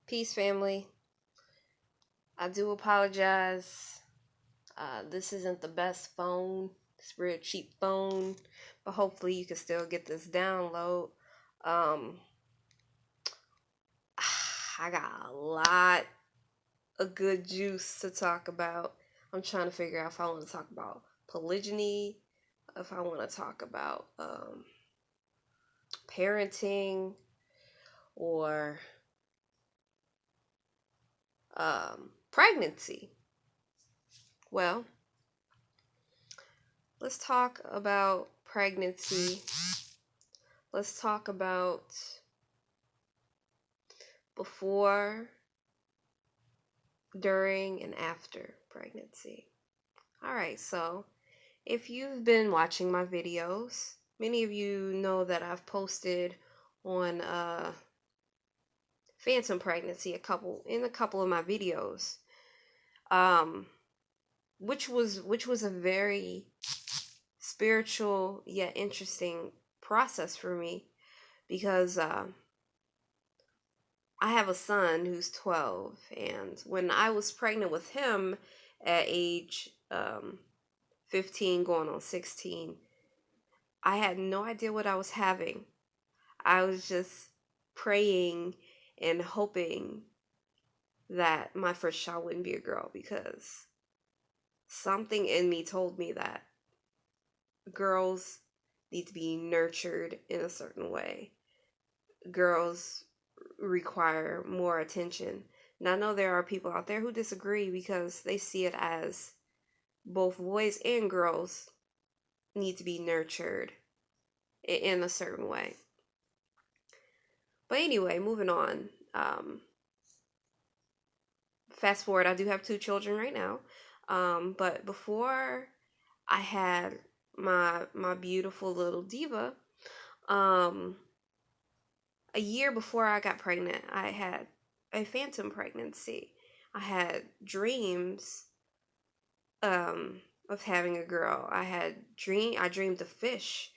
Peace, family. I do apologize. This isn't the best phone. It's a real cheap phone, but hopefully you can still get this download. Um, I got a lot of good juice to talk about. I'm trying to figure out if I want to talk about polygyny, if I want to talk about parenting, or pregnancy. Well, let's talk about pregnancy. Let's talk about before, during, and after pregnancy. Alright, so if you've been watching my videos, many of you know that I've posted on phantom pregnancy in a couple of my videos. Which was a very spiritual yet interesting process for me because I have a son who's 12, and when I was pregnant with him at age 15 going on 16, I had no idea what I was having. I was just praying and hoping that my first child wouldn't be a girl, because something in me told me that girls need to be nurtured in a certain way. Girls require more attention. And I know there are people out there who disagree because they see it as both boys and girls need to be nurtured in a certain way. But anyway, moving on. Fast forward, I do have 2 children right now. But before I had my beautiful little diva, a year before I got pregnant, I had a phantom pregnancy. I had dreams of having a girl. I dreamed of fish.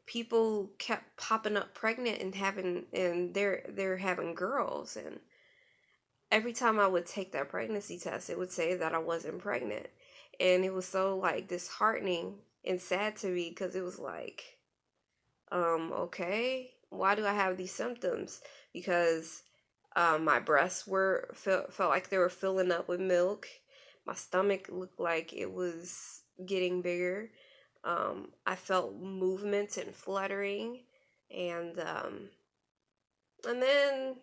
People kept popping up pregnant and they're having girls, and every time I would take that pregnancy test, it would say that I wasn't pregnant. And it was so like disheartening and sad to me, because it was like, okay, why do I have these symptoms? Because my breasts felt like they were filling up with milk. My stomach looked like it was getting bigger. I felt movements and fluttering, and then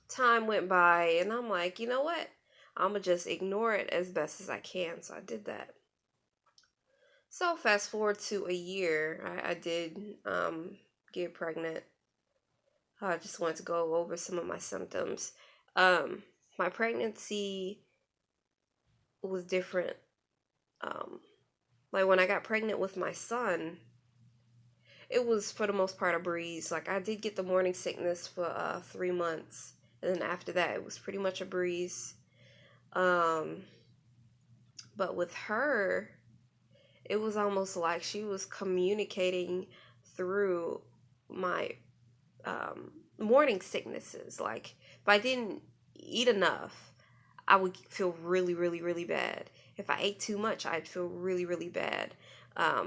time went by, and I'm like, you know what? I'm gonna just ignore it as best as I can. So I did that. So fast forward to a year, I did get pregnant. I just wanted to go over some of my symptoms. My pregnancy was different. Like when I got pregnant with my son, it was for the most part a breeze. Like I did get the morning sickness for 3 months, and then after that, it was pretty much a breeze. But with her, it was almost like she was communicating through my morning sicknesses. Like if I didn't eat enough, I would feel really, really, really bad. If I ate too much, I'd feel really, really bad. I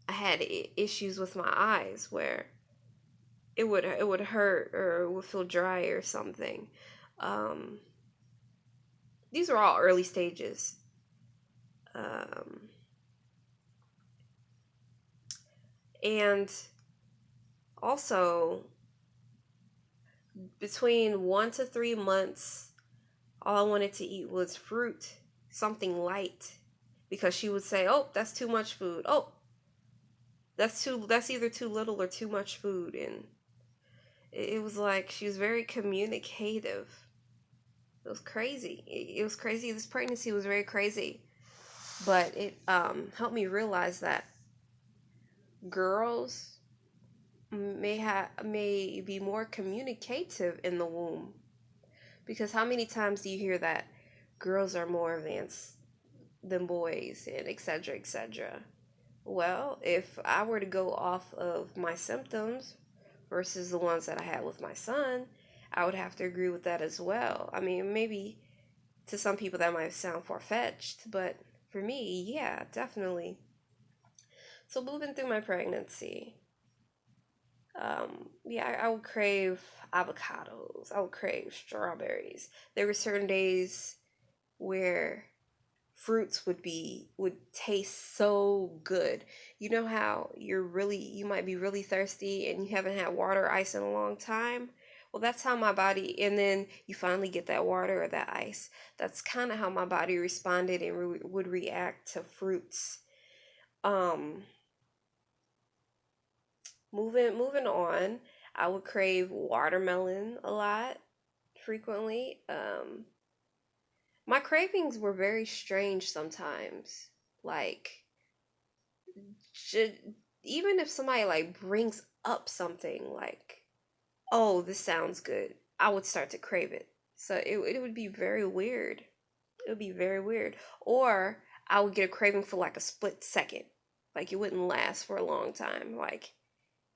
had issues with my eyes where it would hurt, or it would feel dry or something. Um, these were all early stages. Um, and also, between 1 to 3 months, all I wanted to eat was fruit, something light, because she would say, "Oh, that's too much food. Oh, that's either too little or too much food." And it was like she was very communicative. It was crazy. It was crazy. This pregnancy was very crazy, but it helped me realize that girls may be more communicative in the womb, because how many times do you hear that girls are more advanced than boys, and etc., etc.? Well, if I were to go off of my symptoms versus the ones that I had with my son, I would have to agree with that as well. I mean, maybe to some people that might sound far-fetched, but for me, yeah, definitely. So moving through my pregnancy, yeah, I would crave avocados. I would crave strawberries. There were certain days where fruits would taste so good. You know how you might be really thirsty and you haven't had water or ice in a long time? Well, that's how my body, and then you finally get that water or that ice. That's kind of how my body responded and would react to fruits. Um, moving on, I would crave watermelon a lot frequently. My cravings were very strange sometimes. Like, should even if somebody like brings up something like, oh, this sounds good, I would start to crave it. So it would be very weird. It would be very weird. Or I would get a craving for like a split second. Like it wouldn't last for a long time. Like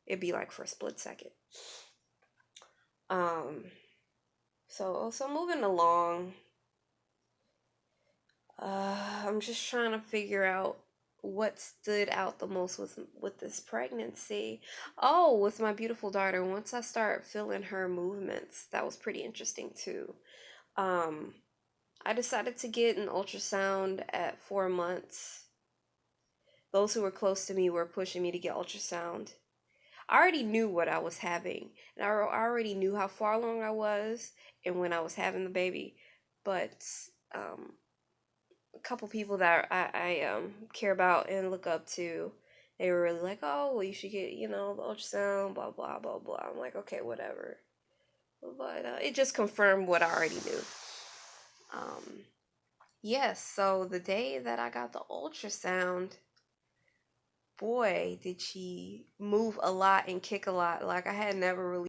it'd be like for a split second. Um so moving along, I'm just trying to figure out what stood out the most with this pregnancy. Oh, with my beautiful daughter, once I start feeling her movements, that was pretty interesting too. Um, I decided to get an ultrasound at 4 months. Those who were close to me were pushing me to get ultrasound. I already knew what I was having, and I already knew how far along I was and when I was having the baby, but um, a couple people that I care about and look up to, they were really like, oh, well, you should get, the ultrasound, blah, blah, blah, blah. I'm like, okay, whatever. But it just confirmed what I already knew. Um, yes, so the day that I got the ultrasound, boy, did she move a lot and kick a lot. Like, I had never really